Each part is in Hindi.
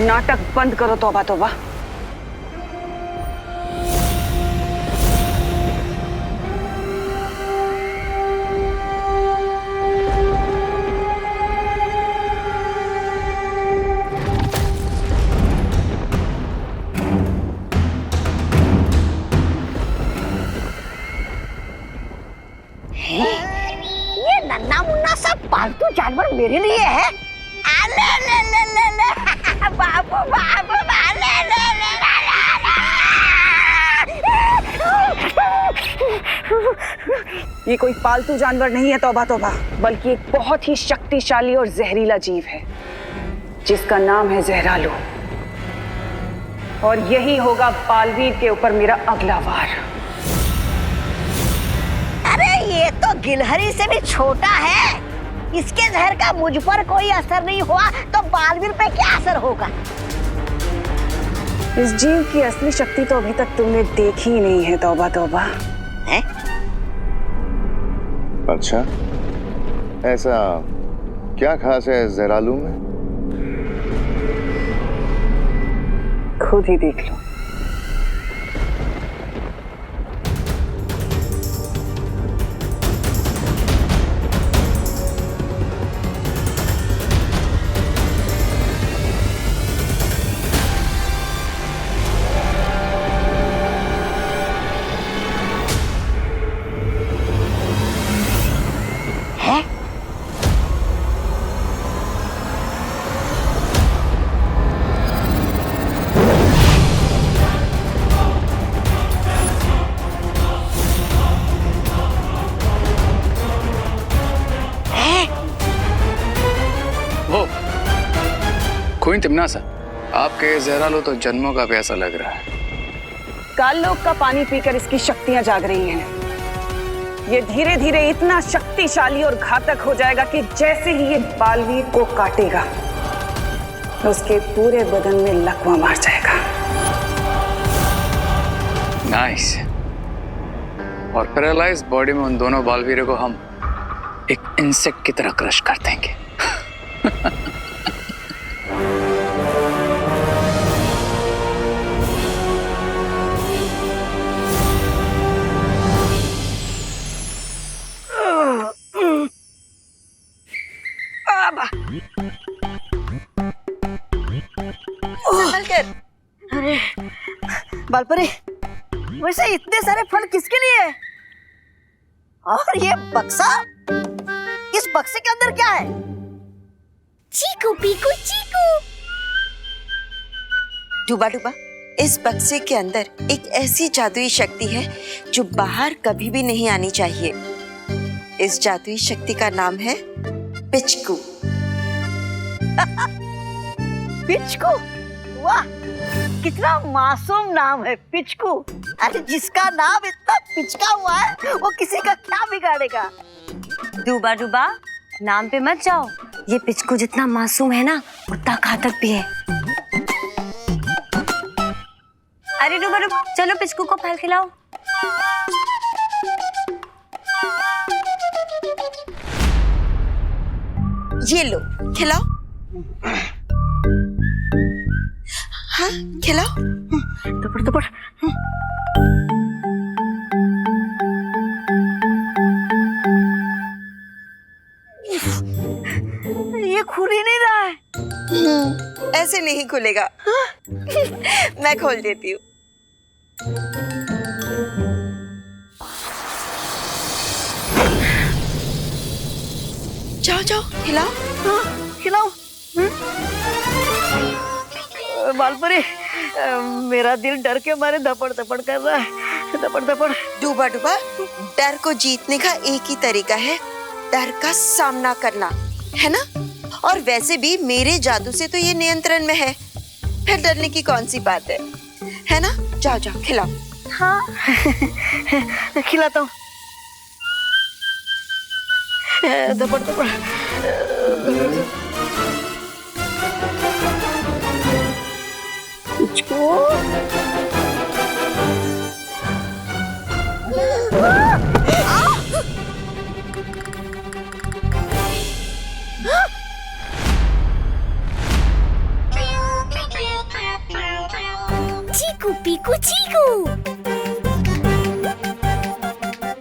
नाटक बंद करो तौबा तौबा। ये नन्ना मुन्ना सब पालतू जानवर मेरे लिए है। ले ले ले ले ले बाबू बाबू ले ले ले ये कोई पालतू जानवर नहीं है तौबा तौबा, बल्कि एक बहुत ही शक्तिशाली और जहरीला जीव है जिसका नाम है जहरालू। और यही होगा बालवीर के ऊपर मेरा अगला वार। अरे ये तो गिलहरी से भी छोटा है। इसके जहर का मुझ पर कोई असर नहीं हुआ तो बालवीर पे क्या असर होगा? इस जीव की असली शक्ति तो अभी तक तुमने देखी ही नहीं है तौबा तौबा। है? अच्छा, ऐसा क्या खास है जहरालू में? खुद ही देख लो। क्वीन तिम्नासा, आपके जहरालू तो जन्मों का प्यासा लग रहा है। काललोक का पानी पीकर इसकी शक्तियां जाग रही हैं। ये धीरे धीरे इतना शक्तिशाली और घातक हो जाएगा कि जैसे ही ये बालवीर को काटेगा उसके पूरे बदन में लकवा मार जाएगा। नाइस। और पैरालाइज्ड बॉडी में उन दोनों बालवीरों को हम एक इंसेक्ट की तरह क्रश कर देंगे। अरे बालपरी, वैसे इतने सारे फल किसके लिए? और ये बक्सा, इस बक्से के अंदर क्या है? चीकू पीकू चीकू। डूबा डूबा, इस बक्से के अंदर एक ऐसी जादुई शक्ति है जो बाहर कभी भी नहीं आनी चाहिए। इस जादुई शक्ति का नाम है पिचकू। पिचकू? वाह, कितना मासूम नाम है पिचकू। अरे जिसका नाम इतना पिचका हुआ है वो किसी का क्या बिगाड़ेगा? डूबा डूबा, नाम पे मत जाओ। ये पिचकू जितना मासूम है ना उतना घातक भी है। अरे डूबा डूबा, चलो पिचकू को फल खिलाओ। ये लो, खिलाओ। हाँ, खिलाओ। दबड़ दबड़। ये खुल ही नहीं रहा है। ऐसे नहीं खुलेगा। मैं खोल देती हूँ। जाओ जाओ, खिलाओ। हाँ, खिलाओ। बालपरी, मेरा दिल डर के मारे धपड़ धपड़ कर रहा है। धपड़ धपड़। डूबा डूबा, डर को जीतने का एक ही तरीका है, डर का सामना करना, है ना? और वैसे भी मेरे जादू से तो ये नियंत्रण में है, फिर डरने की कौन सी बात है ना? जाओ जाओ, खिलाओ। हाँ खिलाता हूँ। धपड़ धपड़।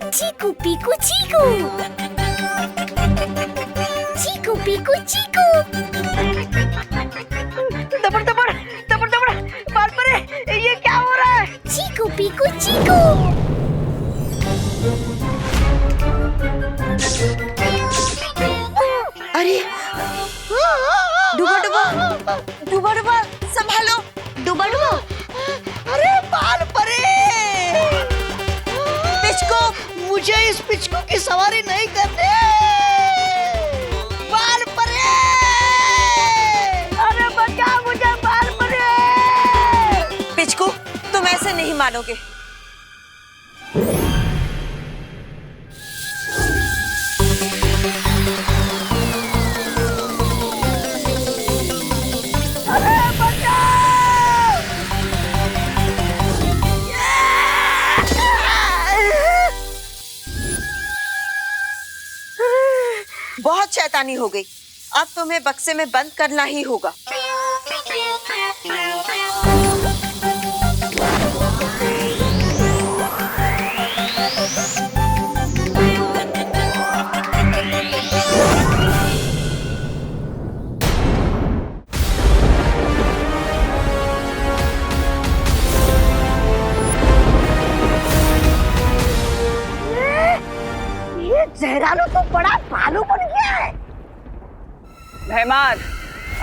चीकू पीकू चीकू, चीकू पीकू चीकू। दबड़ दबड़ दबड़ दबड़ बाल परे, ये क्या हो रहा है? चीकू पीकू चीकू। अरे डूबा डूबा डूबा डूबा, संभालो, डूबा डूबा। अरे बाल परे, पिचको, मुझे इस पिचकू की सवारी नहीं करनी। बाल परे, अरे बचा मुझे बाल परे। पिचको, तुम ऐसे नहीं मानोगे। अरे बचाओ। बहुत शैतानी हो गई, अब तुम्हें बक्से में बंद करना ही होगा। ये जहरालू तो बड़ा भालू बन गया है। भैमार,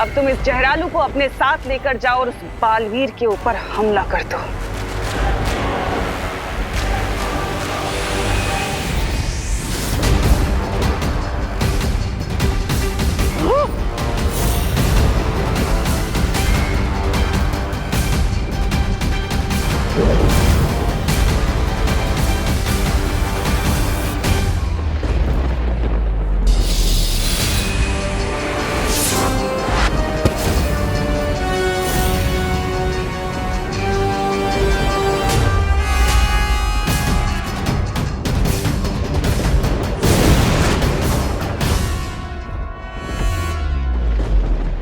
अब तुम इस जहरालू को अपने साथ लेकर जाओ और उस बालवीर के ऊपर हमला कर दो।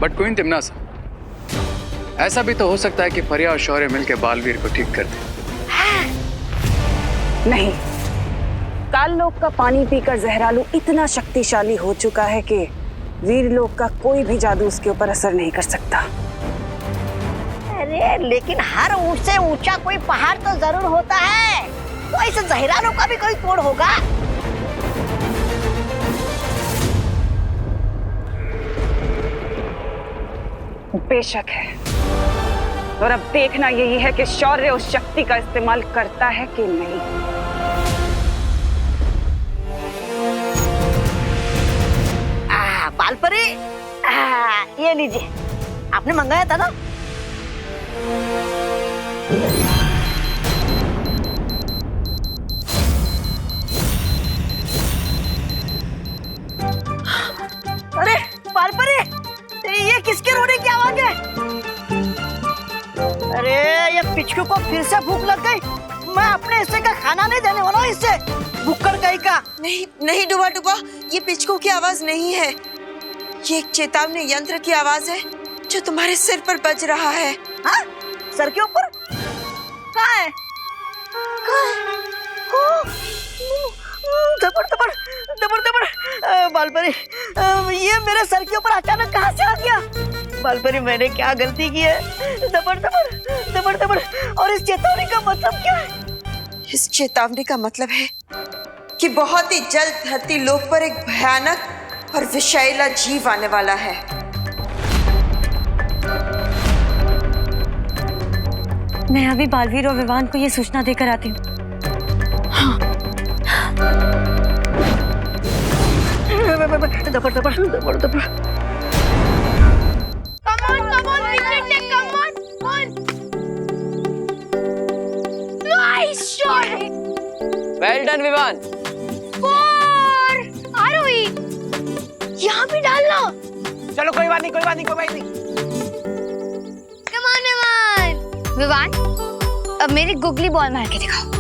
बट क्वीन तिम्नासा, ऐसा भी तो हो सकता है कि फरिया और शौर्य मिलकर बालवीर को ठीक कर दे। नहीं, काललोक का पानी पीकर जहरालू इतना शक्तिशाली हो चुका है कि वीरलोक का कोई भी जादू उसके ऊपर असर नहीं कर सकता। अरे लेकिन हर ऊंच से ऊंचा कोई पहाड़ तो जरूर होता है, तो इस जहरालू का भी कोई तोड़ होगा। बेशक है, और अब देखना यही है कि शौर्य उस शक्ति का इस्तेमाल करता है कि नहीं। बाल परे, ये लीजिए, आपने मंगाया था ना। अरे बाल परे, ये किसके रोने की आवाज है? अरे ये पिचकू को फिर से भूख लग गई। मैं अपने हिस्से का खाना नहीं देने वाला हूँ इससे, भूखड़ कहीं का। नहीं नहीं डूबा डूबा, ये पिचको की आवाज नहीं है, ये एक चेतावनी यंत्र की आवाज है जो तुम्हारे सिर पर बज रहा है। हाँ? सर के ऊपर? कहाँ है? दबड़ दबड़ दबड़ दबड़, बालपरी, ये मेरे सर के ऊपर अचानक कहाँ से आ गया? बालपरी, मैंने क्या गलती की है? दबड़ दबड़ दबड़ दबड़, और इस चेतावनी का मतलब क्या है? इस चेतावनी का मतलब है कि बहुत ही जल्द धरती लोक पर एक भयानक और विषैला जीव आने वाला है। मैं अभी बालवीर और विवान को ये सूचना देकर आती हूँ। दबड़ दबड़ दबड़ दबड़। Come on, we can take, come on. Nice shot. Well done Vivaan. 4 Aarohi, यहाँ भी डालना। चलो कोई बात नहीं, कोई बात नहीं, कोई बात नहीं। Come on, Vivaan. विवान, अब मेरी गुगली बॉल मार के दिखाओ।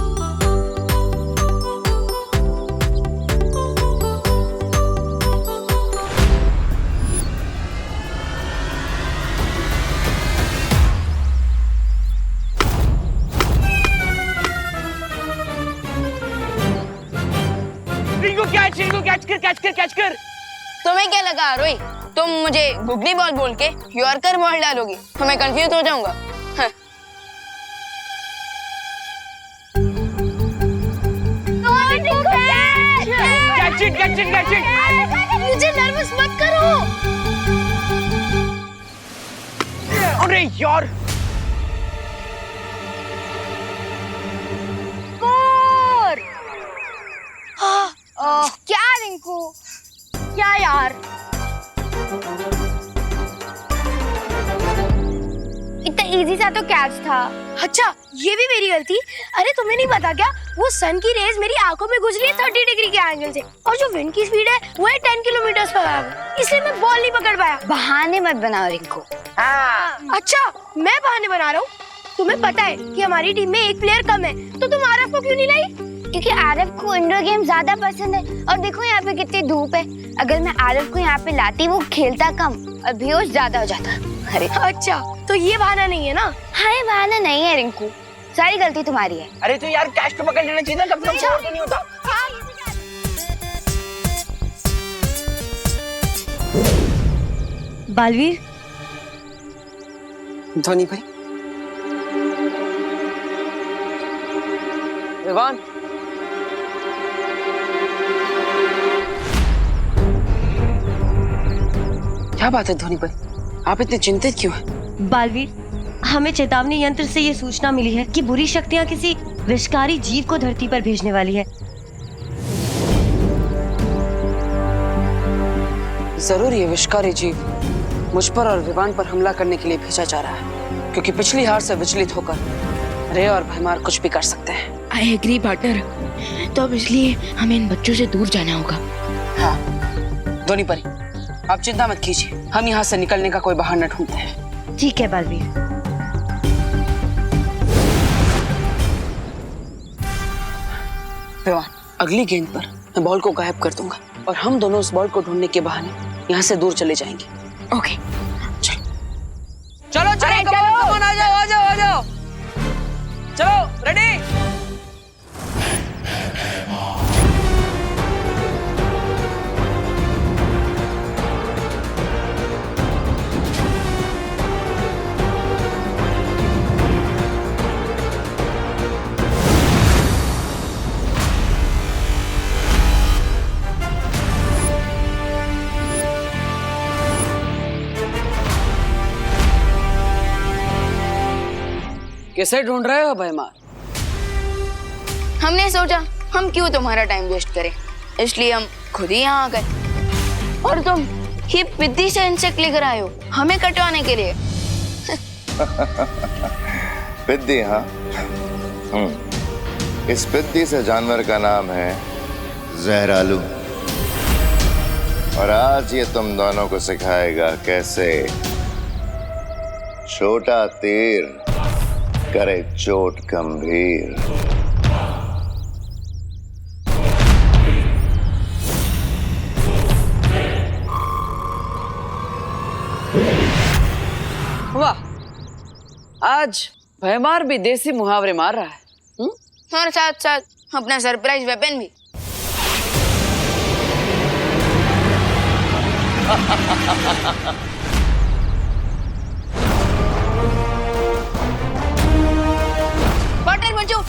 रिंकू कैच कर। तुम्हें क्या लगा रोई, तुम मुझे गुगली बॉल बोल के यॉर्कर बॉल डालोगी तो मैं कंफ्यूज हो जाऊंगा। हाँ। Catch it. मुझे नर्वस मत करो। अरे यार, क्या रिंकू, क्या यार, इतना इजी सा तो कैच था। अच्छा, ये भी मेरी गलती। अरे तुम्हें नहीं पता क्या, वो सन की रेज मेरी आंखों में गुजरी है 30 डिग्री के एंगल से, और जो विंड की स्पीड है वो है 10 किलोमीटर पर आवर, इसलिए मैं बॉल नहीं पकड़ पाया। बहाने मत बनाओ रिंकू। अच्छा, मैं बहाने बना रहा हूँ? तुम्हें पता है कि हमारी टीम में एक प्लेयर कम है, तो तुम आरफ को क्यों नहीं लाई? क्योंकि आरफ को इंडोर गेम ज्यादा पसंद है, और देखो यहाँ पे कितनी धूप है। अगर मैं आरफ को यहाँ पे लाती, वो खेलता कम और बेहोश ज्यादा हो जाता। अरे अच्छा, तो ये बहाना नहीं है ना? हाँ, ये बहाना नहीं है रिंकू, सारी गलती तुम्हारी है। अरे तो यार कैच तो पकड़ लेना चाहिए ना, कब तक छोड़ तो नहीं होता। बालवीर, धोनी भाई, विवान, क्या बात है धोनी भाई, आप इतने चिंतित क्यों हैं? बालवीर, हमें चेतावनी यंत्र से ये सूचना मिली है कि बुरी शक्तियां किसी विषकारी जीव को धरती पर भेजने वाली है। जरूर ये विषकारी जीव मुझ पर और विवान पर हमला करने के लिए भेजा जा रहा है, क्योंकि पिछली हार से विचलित होकर रे और भैमार कुछ भी कर सकते हैं। आई एग्री पार्टनर, तो अब इसलिए हमें इन बच्चों से दूर जाना होगा। हाँ धोनी परी, आप चिंता मत कीजिए, हम यहाँ से निकलने का कोई बहाना ढूंढते हैं। ठीक है बालवीर। विवान, अगली गेंद पर मैं बॉल को गायब कर दूंगा और हम दोनों उस बॉल को ढूंढने के बहाने यहाँ से दूर चले जाएंगे। ओके, चलो कमान, आ जाओ। चलो रेडी। किसे ढूंढ रहे हो भैमार? हमने सोचा हम क्यों तुम्हारा टाइम वेस्ट करें, इसलिए हम खुद ही यहाँ आ गए। और तुम ये पिद्दी से इंसेक्ट लेकर आए हो हमें कटवाने के लिए। पिद्दी? हाँ, इस पिद्दी से जानवर का नाम है जहरालू, और आज ये तुम दोनों को सिखाएगा कैसे छोटा तीर करे चोट गंभीर। वाह, आज भैमार भी देसी मुहावरे मार रहा है। और साथ साथ अपना सरप्राइज वेपन भी। पार्टनर बचो।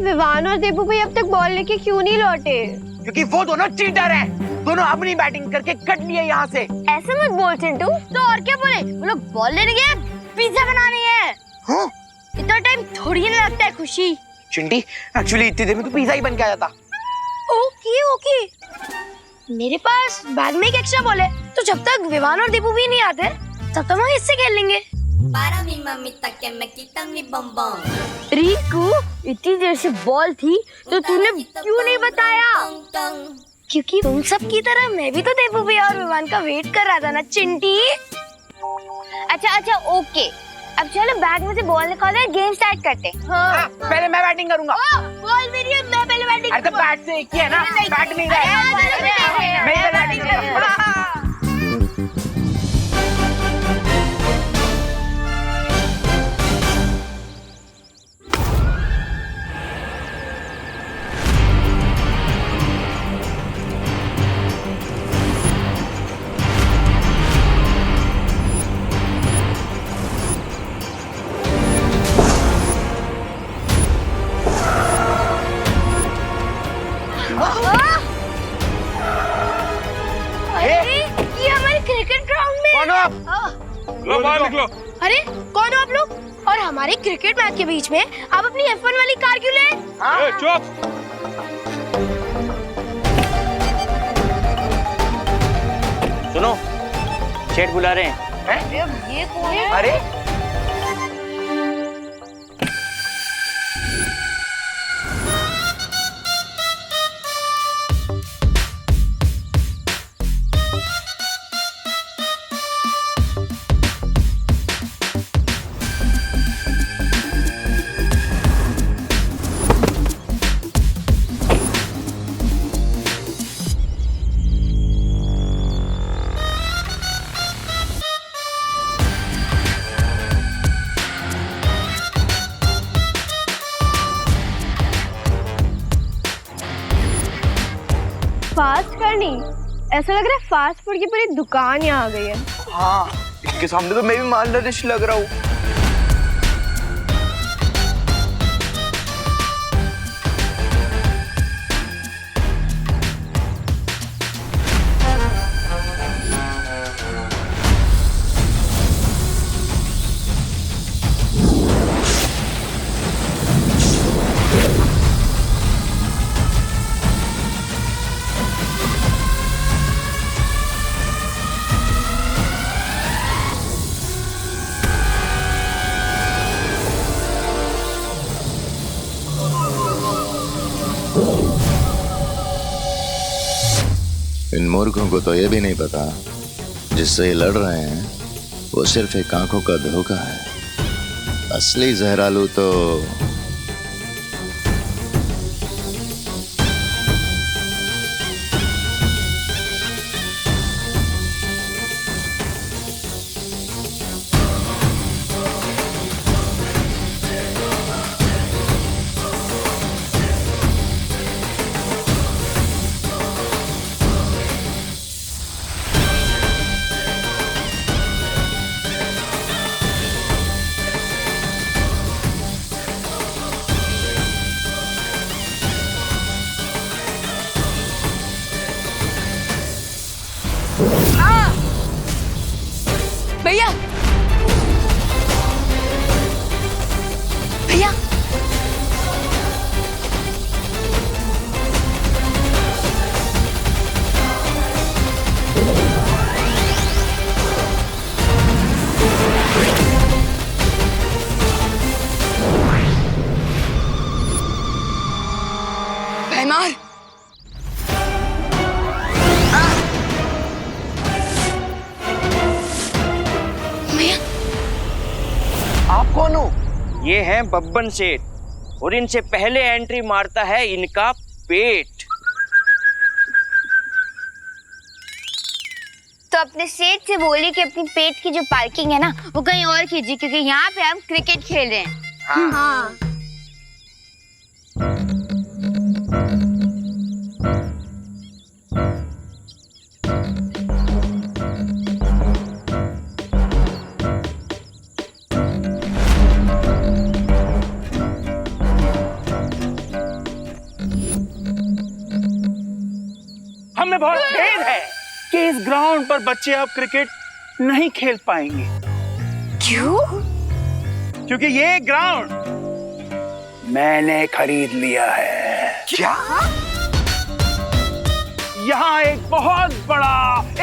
विवान और देबू भाई अब तक बॉल लेके क्यों नहीं लौटे? क्योंकि वो दोनों चीटर हैं, दोनों अपनी बैटिंग करके कट लिए यहाँ से। ऐसे मत बोल चिंटू, तो और क्या बोले, वो लोग बॉल लेने गए पिज्जा बनाने हैं। हाँ? इतना टाइम थोड़ी ना लगता है खुशी। चिंटी, एक्चुअली इतनी देर में तो पिज्जा ही बन के आ जाता। ओके ओके, मेरे पास बैग में एक एक्स्ट्रा बॉल है, तो जब तक विवान और दीपू भी नहीं आते तब तक हम इससे खेल लेंगे। रिंकू, इतनी देर से बॉल थी तो तूने क्यों नहीं बताया? क्योंकि तुम सब की तरह मैं भी तो दीपू भैया और विवान का वेट कर रहा था ना चिंटी। अच्छा ओके, अब चलो बैग में से बॉल निकालो, गेम स्टार्ट करते हैं। हाँ, पहले मैं बैटिंग करूंगा। बॉल मेरी है, मैं पहले बैटिंग। अरे तो बैट से एक ही है ना, बैट नहीं है। मैं बैटिंग करूंगा। ये हमारे क्रिकेट ग्राउंड में। कौन हो आप? लो बाहर निकलो। अरे कौन हो आप लोग? और हमारे क्रिकेट मैच के बीच में आप अपनी F1 वाली कार क्यों ले? ए, चुप। सुनो, सेठ बुला रहे हैं। ये कौन है? अरे फास्ट करनी? ऐसा लग रहा है फास्ट फूड की पूरी दुकान यहाँ आ गई है। हाँ, इसके सामने तो मैं भी मालनरिश लग रहा हूँ। इन मूर्खों को तो ये भी नहीं पता जिससे ये लड़ रहे हैं वो सिर्फ एक आंखों का धोखा है। असली जहरालू तो भैया भैया भैमार आप कौन हो? ये हैं बब्बन सेठ और इनसे पहले एंट्री मारता है इनका पेट। तो अपने सेठ से बोलिए कि अपनी पेट की जो पार्किंग है ना वो कहीं और कीजिए, क्योंकि यहाँ पे हम क्रिकेट खेल रहे हैं। हाँ। हमें बहुत खेद है कि इस ग्राउंड पर बच्चे अब क्रिकेट नहीं खेल पाएंगे। क्यों? क्योंकि ये ग्राउंड मैंने खरीद लिया है। क्या? यहाँ एक बहुत बड़ा,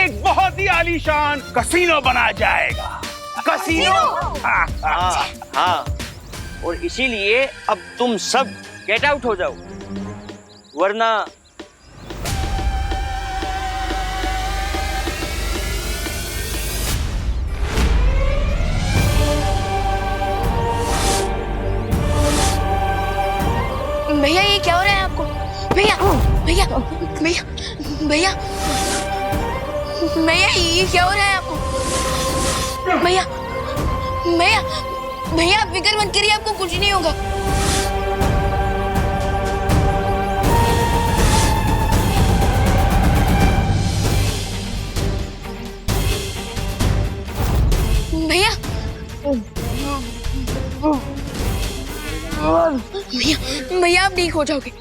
एक बहुत ही आलीशान कसीनो बनाया जाएगा। कसीनो? हाँ, हाँ। हाँ, और इसीलिए अब तुम सब गेट आउट हो जाओ, वरना भैया ये क्या हो रहा है आपको? भैया भैया भैया भैया भैया ये क्या हो रहा है आपको? भैया भैया भैया आप फिक्र मत करिए, आपको कुछ नहीं होगा। भैया भैया भैया आप ठीक हो जाओगे।